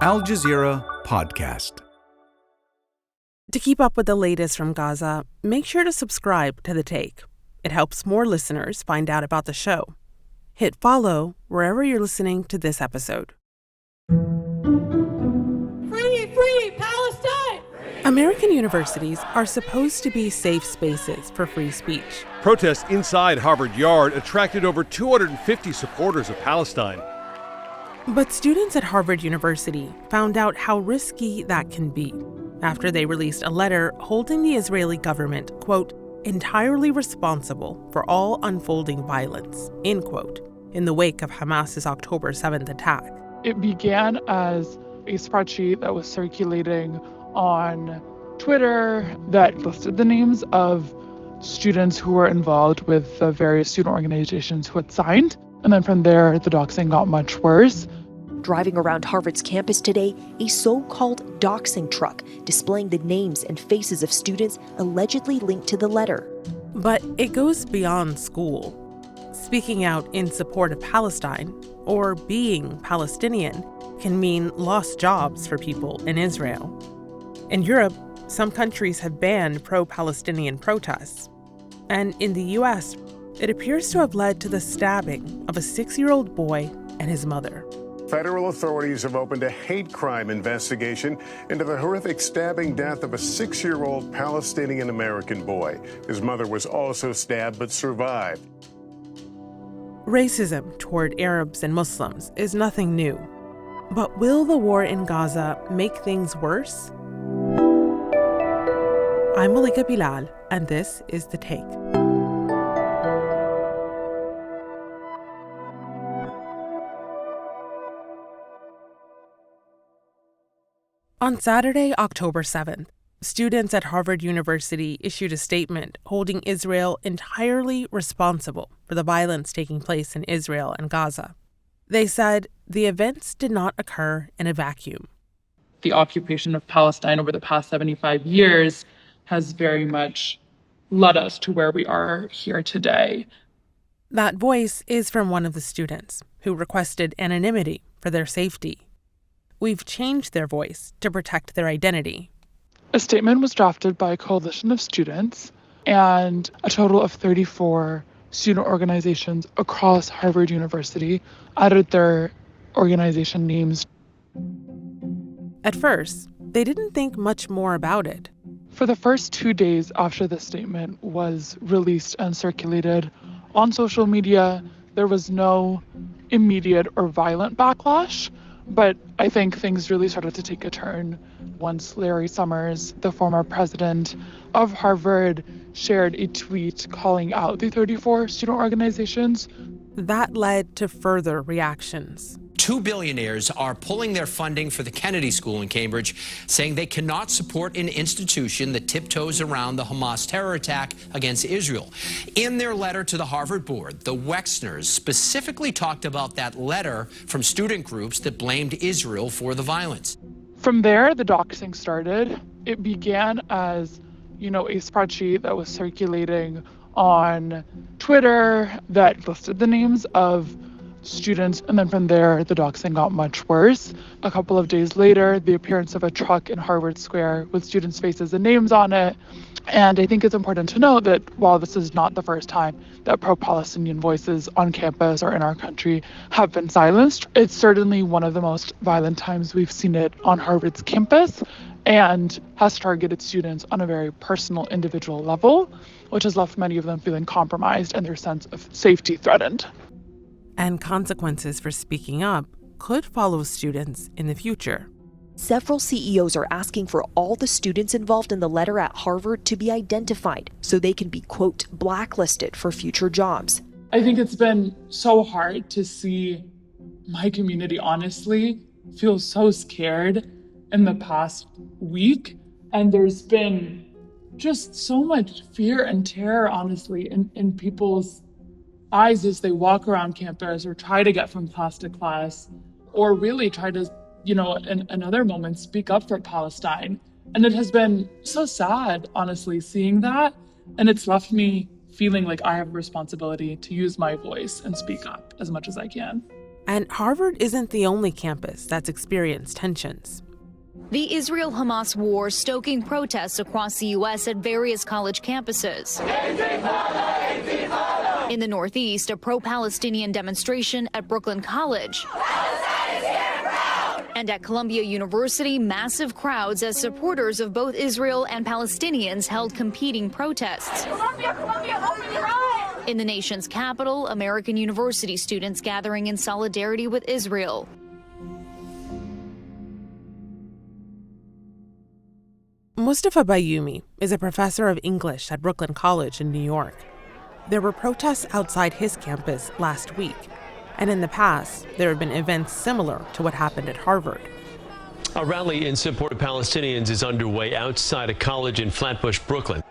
Al Jazeera Podcast. To keep up with the latest from Gaza, make sure to subscribe to The Take. It helps more listeners find out about the show. Hit follow wherever you're listening to this episode. Free Palestine! American universities are supposed to be safe spaces for free speech. Protests inside Harvard Yard attracted over 250 supporters of Palestine. But students at Harvard University found out how risky that can be after they released a letter holding the Israeli government, quote, entirely responsible for all unfolding violence, end quote, in the wake of Hamas's October 7th attack. It began as a spreadsheet that was circulating on Twitter that listed the names of students who were involved with the various student organizations who had signed. And then from there, the doxing got much worse. Driving around Harvard's campus today, a so-called doxing truck displaying the names and faces of students allegedly linked to the letter. But it goes beyond school. Speaking out in support of Palestine, or being Palestinian, can mean lost jobs for people in Israel. In Europe, some countries have banned pro-Palestinian protests. And in the U.S., it appears to have led to the stabbing of a 6-year-old boy and his mother. Federal authorities have opened a hate crime investigation into the horrific stabbing death of a 6-year-old Palestinian-American boy. His mother was also stabbed but survived. Racism toward Arabs and Muslims is nothing new. But will the war in Gaza make things worse? I'm Malika Bilal, and this is The Take. On Saturday, October 7th, students at Harvard University issued a statement holding Israel entirely responsible for the violence taking place in Israel and Gaza. They said the events did not occur in a vacuum. The occupation of Palestine over the past 75 years has very much led us to where we are here today. That voice is from one of the students who requested anonymity for their safety. We've changed their voice to protect their identity. A statement was drafted by a coalition of students and a total of 34 student organizations across Harvard University added their organization names. At first, they didn't think much more about it. For the first 2 days after the statement was released and circulated on social media, there was no immediate or violent backlash. But I think things really started to take a turn once Larry Summers, the former president of Harvard, shared a tweet calling out the 34 student organizations. That led to further reactions. 2 billionaires are pulling their funding for the Kennedy School in Cambridge, saying they cannot support an institution that tiptoes around the Hamas terror attack against Israel. In their letter to the Harvard board, the Wexners specifically talked about that letter from student groups that blamed Israel for the violence. From there, the doxing started. It began as, a spreadsheet that was circulating on Twitter that listed the names of students, and then from there, the doxing got much worse. A couple of days later, the appearance of a truck in Harvard Square with students' faces and names on it. And I think it's important to note that while this is not the first time that pro-Palestinian voices on campus or in our country have been silenced, it's certainly one of the most violent times we've seen it on Harvard's campus and has targeted students on a very personal, individual level, which has left many of them feeling compromised and their sense of safety threatened. And consequences for speaking up could follow students in the future. Several CEOs are asking for all the students involved in the letter at Harvard to be identified so they can be, quote, blacklisted for future jobs. I think it's been so hard to see my community, honestly, feel so scared in the past week. And there's been just so much fear and terror, honestly, in people's eyes as they walk around campus or try to get from class to class, or really try to, in other moments, speak up for Palestine. And it has been so sad, honestly, seeing that. And it's left me feeling like I have a responsibility to use my voice and speak up as much as I can. And Harvard isn't the only campus that's experienced tensions. The Israel-Hamas war stoking protests across the U.S. at various college campuses. In the Northeast, a pro-Palestinian demonstration at Brooklyn College. And at Columbia University, massive crowds as supporters of both Israel and Palestinians held competing protests. Columbia, open your eyes! In the nation's capital, American University students gathering in solidarity with Israel. Moustafa Bayoumi is a professor of English at Brooklyn College in New York. There were protests outside his campus last week, and in the past, there have been events similar to what happened at Harvard. A rally in support of Palestinians is underway outside a college in Flatbush, Brooklyn.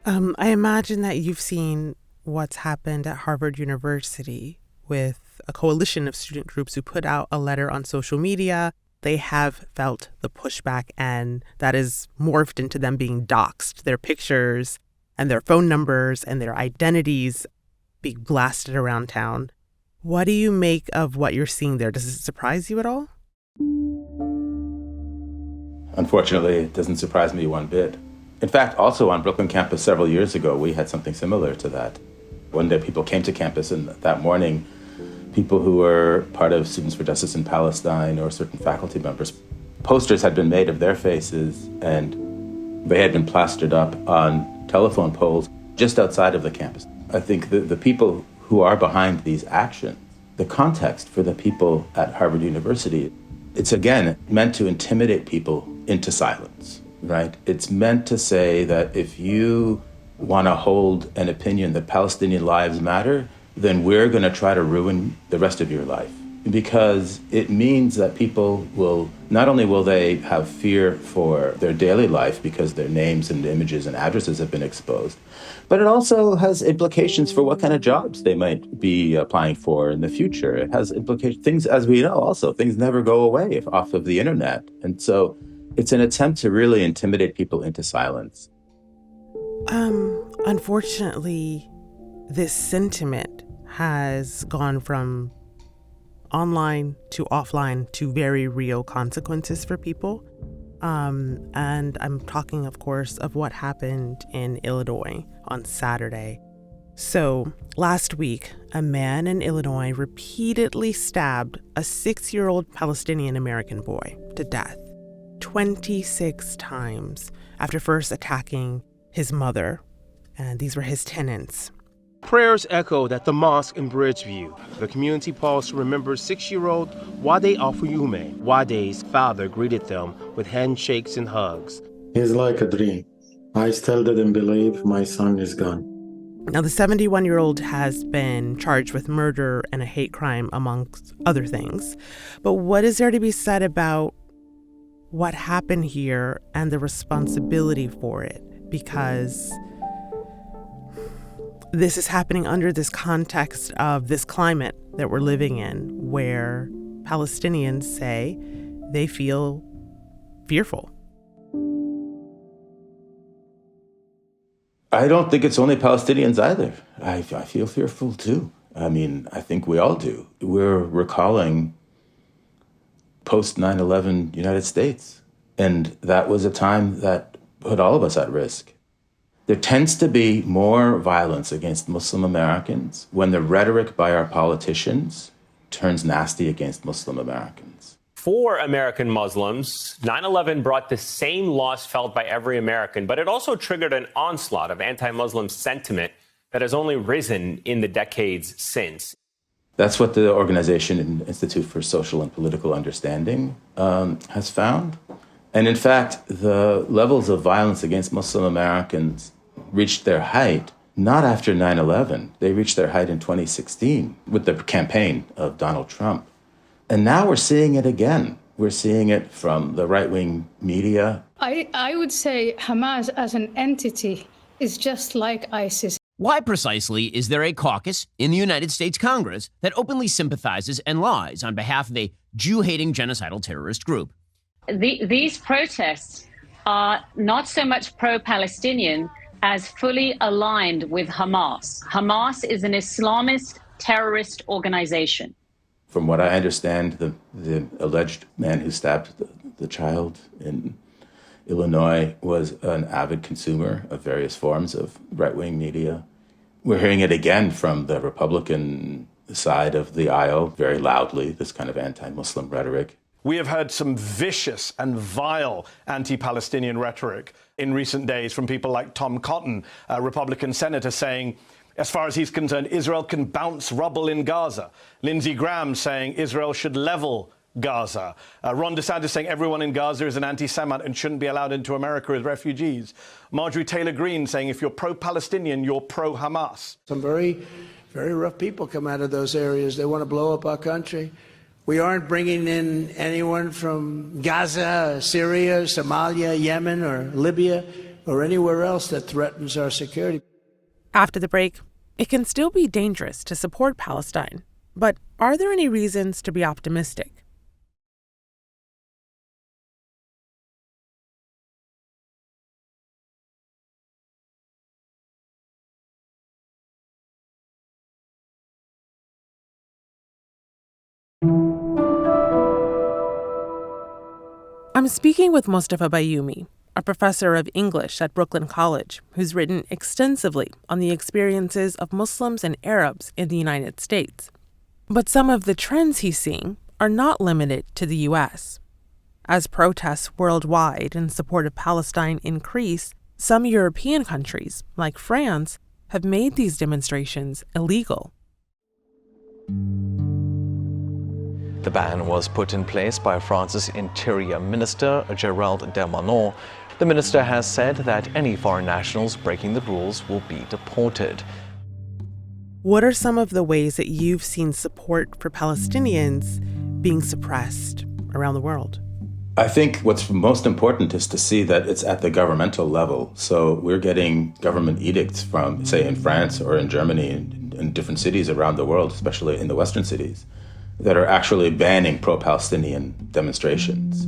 I imagine that you've seen what's happened at Harvard University with a coalition of student groups who put out a letter on social media. They have felt the pushback, and that is morphed into them being doxxed. Their pictures and their phone numbers and their identities being blasted around town. What do you make of what you're seeing there? Does it surprise you at all? Unfortunately, it doesn't surprise me one bit. In fact, also on Brooklyn campus several years ago, we had something similar to that. One day people came to campus, and that morning, people who were part of Students for Justice in Palestine or certain faculty members, posters had been made of their faces, and they had been plastered up on telephone poles just outside of the campus. I think the people who are behind these actions, the context for the people at Harvard University, it's again meant to intimidate people into silence, right? It's meant to say that if you want to hold an opinion that Palestinian lives matter, then we're going to try to ruin the rest of your life. Because it means that people will, not only will they have fear for their daily life because their names and images and addresses have been exposed, but it also has implications for what kind of jobs they might be applying for in the future. It has implications, things, as we know also, things never go away off of the internet. And so it's an attempt to really intimidate people into silence. Unfortunately, this sentiment has gone from online to offline to very real consequences for people. And I'm talking, of course, of what happened in Illinois on Saturday. So last week, a man in Illinois repeatedly stabbed a 6-year-old Palestinian American boy to death 26 times after first attacking his mother. And these were his tenants. Prayers echoed at the mosque in Bridgeview. The community paused to remember 6-year-old Wade Afuyume. Wade's father greeted them with handshakes and hugs. It's like a dream. I still didn't believe my son is gone. Now, the 71-year-old has been charged with murder and a hate crime, amongst other things. But what is there to be said about what happened here and the responsibility for it? Because this is happening under this context of this climate that we're living in, where Palestinians say they feel fearful. I don't think it's only Palestinians either. I feel fearful too. I mean, I think we all do. We're recalling post 9/11 United States, and that was a time that put all of us at risk. There tends to be more violence against Muslim Americans when the rhetoric by our politicians turns nasty against Muslim Americans. For American Muslims, 9/11 brought the same loss felt by every American, but it also triggered an onslaught of anti-Muslim sentiment that has only risen in the decades since. That's what the organization Institute for Social and Political Understanding has found. And in fact, the levels of violence against Muslim Americans reached their height not after 9/11. They reached their height in 2016 with the campaign of Donald Trump. And now we're seeing it again. We're seeing it from the right-wing media. I would say Hamas as an entity is just like ISIS. Why precisely is there a caucus in the United States Congress that openly sympathizes and lies on behalf of a Jew-hating genocidal terrorist group? These protests are not so much pro-Palestinian as fully aligned with Hamas. Hamas is an Islamist terrorist organization. From what I understand, the alleged man who stabbed the child in Illinois was an avid consumer of various forms of right-wing media. We're hearing it again from the Republican side of the aisle very loudly, this kind of anti-Muslim rhetoric. We have heard some vicious and vile anti-Palestinian rhetoric in recent days from people like Tom Cotton, a Republican senator, saying, as far as he's concerned, Israel can bounce rubble in Gaza. Lindsey Graham saying Israel should level Gaza. Ron DeSantis saying everyone in Gaza is an anti-Semite and shouldn't be allowed into America as refugees. Marjorie Taylor Greene saying if you're pro-Palestinian, you're pro-Hamas. Some very, very rough people come out of those areas. They want to blow up our country. We aren't bringing in anyone from Gaza, Syria, Somalia, Yemen, or Libya, or anywhere else that threatens our security. After the break, it can still be dangerous to support Palestine, but are there any reasons to be optimistic? I'm speaking with Moustafa Bayoumi, a professor of English at Brooklyn College, who's written extensively on the experiences of Muslims and Arabs in the United States. But some of the trends he's seeing are not limited to the U.S. As protests worldwide in support of Palestine increase, some European countries, like France, have made these demonstrations illegal. The ban was put in place by France's Interior Minister, Gérald Darmanin. The minister has said that any foreign nationals breaking the rules will be deported. What are some of the ways that you've seen support for Palestinians being suppressed around the world? I think what's most important is to see that it's at the governmental level. So we're getting government edicts from, say, in France or in Germany and in different cities around the world, especially in the Western cities, that are actually banning pro-Palestinian demonstrations.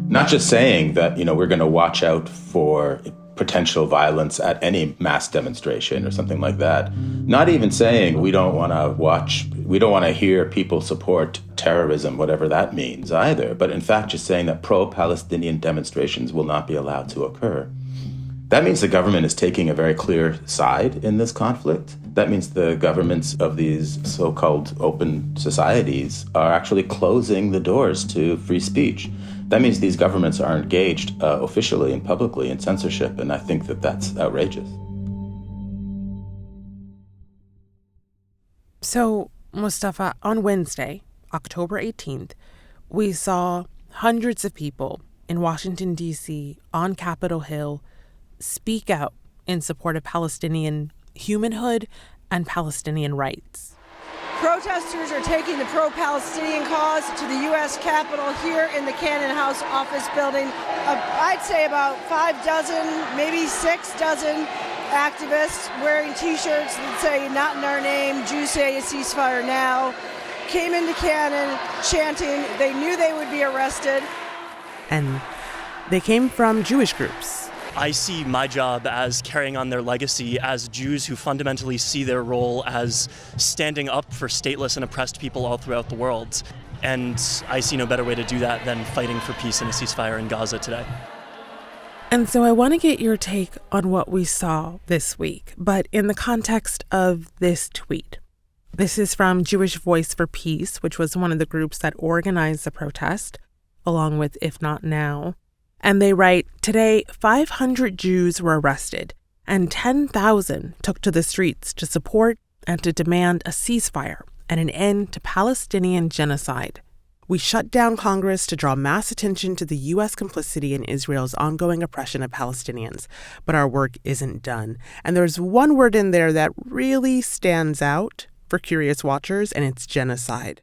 Not just saying that, we're going to watch out for potential violence at any mass demonstration or something like that. Not even saying we don't want to hear people support terrorism, whatever that means either, but in fact just saying that pro-Palestinian demonstrations will not be allowed to occur. That means the government is taking a very clear side in this conflict. That means the governments of these so-called open societies are actually closing the doors to free speech. That means these governments are engaged officially and publicly in censorship, and I think that that's outrageous. So, Moustafa, on Wednesday, October 18th, we saw hundreds of people in Washington, D.C., on Capitol Hill, speak out in support of Palestinian humanhood and Palestinian rights. Protesters are taking the pro-Palestinian cause to the U.S. Capitol here in the Cannon House office building. I'd say about 6 maybe 6 dozen activists wearing T-shirts that say, "Not in our name, Jews say a ceasefire now," came into Cannon chanting. They knew they would be arrested. And they came from Jewish groups. I see my job as carrying on their legacy as Jews who fundamentally see their role as standing up for stateless and oppressed people all throughout the world. And I see no better way to do that than fighting for peace and a ceasefire in Gaza today. And so I want to get your take on what we saw this week, but in the context of this tweet. This is from Jewish Voice for Peace, which was one of the groups that organized the protest, along with If Not Now. And they write, "Today, 500 Jews were arrested, and 10,000 took to the streets to support and to demand a ceasefire and an end to Palestinian genocide. We shut down Congress to draw mass attention to the U.S. complicity in Israel's ongoing oppression of Palestinians, but our work isn't done." And there's one word in there that really stands out for curious watchers, and it's genocide.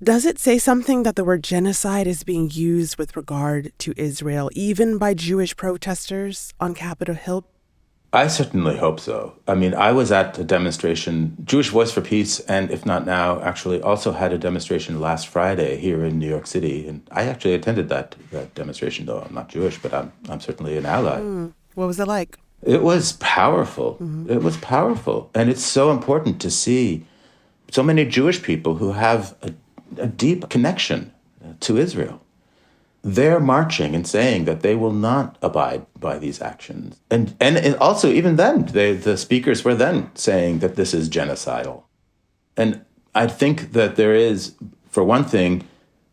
Does it say something that the word genocide is being used with regard to Israel, even by Jewish protesters on Capitol Hill? I certainly hope so. I mean, I was at a demonstration. Jewish Voice for Peace and If Not Now actually also had a demonstration last Friday here in New York City. And I actually attended that demonstration, though I'm not Jewish, but I'm certainly an ally. What was it like? It was powerful. Mm-hmm. It was powerful. And it's so important to see so many Jewish people who have a deep connection to Israel. They're marching and saying that they will not abide by these actions. And also, even then, the speakers were then saying that this is genocidal. And I think that there is, for one thing,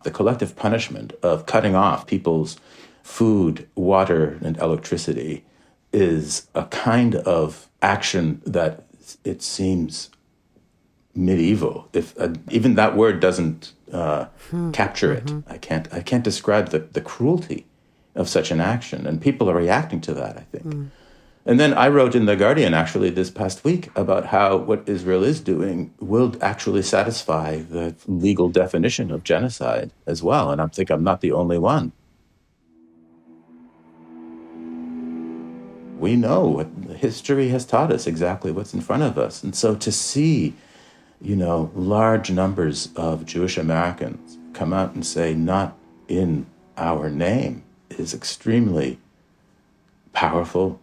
the collective punishment of cutting off people's food, water, and electricity is a kind of action that it seems medieval. If even that word doesn't capture it, I can't describe the cruelty of such an action, and people are reacting to that, I think. And then I wrote in The Guardian, actually, this past week about how what Israel is doing will actually satisfy the legal definition of genocide as well, and I think I'm not the only one. We know what history has taught us, exactly what's in front of us. And so to see, large numbers of Jewish Americans come out and say, not in our name, is extremely powerful,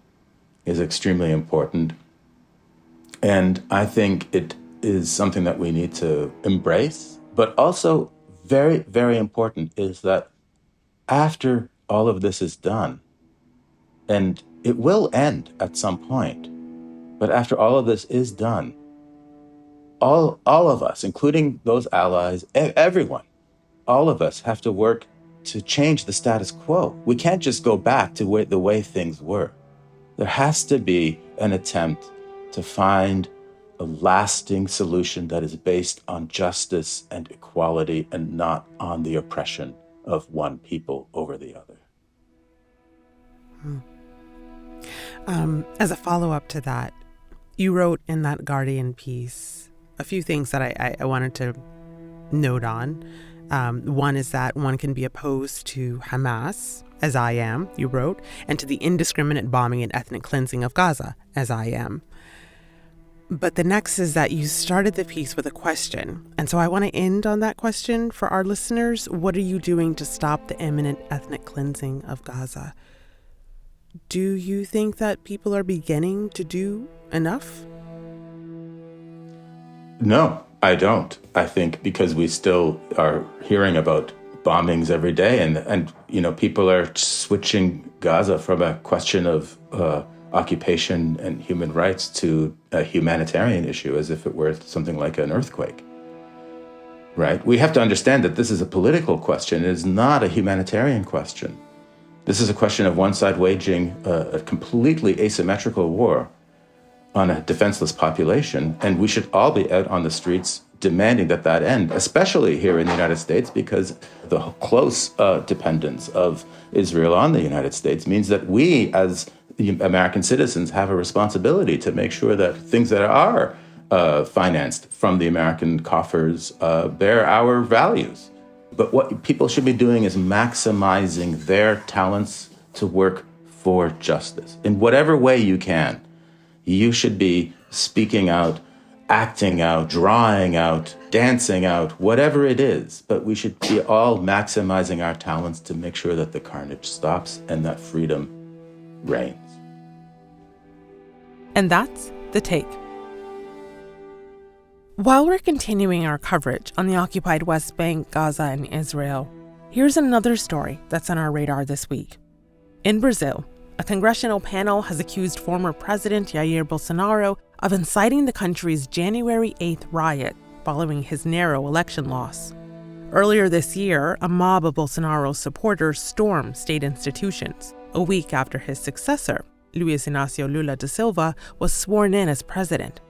is extremely important. And I think it is something that we need to embrace. But also very, very important is that after all of this is done, and it will end at some point, but after all of this is done, all of us, including those allies, everyone, all of us have to work to change the status quo. We can't just go back to the way things were. There has to be an attempt to find a lasting solution that is based on justice and equality and not on the oppression of one people over the other. As a follow-up to that, you wrote in that Guardian piece a few things that I wanted to note on. One is that one can be opposed to Hamas, as I am, you wrote, and to the indiscriminate bombing and ethnic cleansing of Gaza, as I am. But the next is that you started the piece with a question. And so I want to end on that question for our listeners. What are you doing to stop the imminent ethnic cleansing of Gaza? Do you think that people are beginning to do enough? No, I don't. I think because we still are hearing about bombings every day and people are switching Gaza from a question of occupation and human rights to a humanitarian issue as if it were something like an earthquake. Right? We have to understand that this is a political question. It is not a humanitarian question. This is a question of one side waging a completely asymmetrical war on a defenseless population, and we should all be out on the streets demanding that end, especially here in the United States, because the close dependence of Israel on the United States means that we, as American citizens, have a responsibility to make sure that things that are financed from the American coffers bear our values. But what people should be doing is maximizing their talents to work for justice. In whatever way you can, you should be speaking out, acting out, drawing out, dancing out, whatever it is. But we should be all maximizing our talents to make sure that the carnage stops and that freedom reigns. And that's The Take. While we're continuing our coverage on the occupied West Bank, Gaza, and Israel, here's another story that's on our radar this week. In Brazil, a congressional panel has accused former President Jair Bolsonaro of inciting the country's January 8th riot following his narrow election loss. Earlier this year, a mob of Bolsonaro's supporters stormed state institutions, a week after his successor, Luiz Inácio Lula da Silva, was sworn in as president.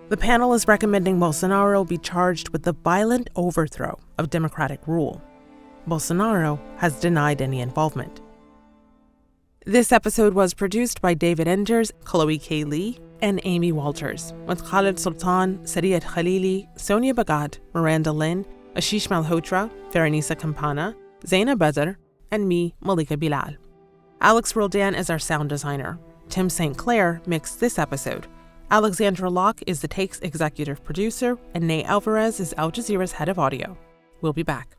The panel is recommending Bolsonaro be charged with the violent overthrow of democratic rule. Bolsonaro has denied any involvement. This episode was produced by David Enders, Chloe K. Lee, and Amy Walters, with Khaled Sultan, Sariyat Khalili, Sonia Bhagat, Miranda Lynn, Ashish Malhotra, Veronisa Campana, Zaina Bedr, and me, Malika Bilal. Alex Roldan is our sound designer. Tim St Clair mixed this episode. Alexandra Locke is The Take's executive producer, and Nate Alvarez is Al Jazeera's head of audio. We'll be back.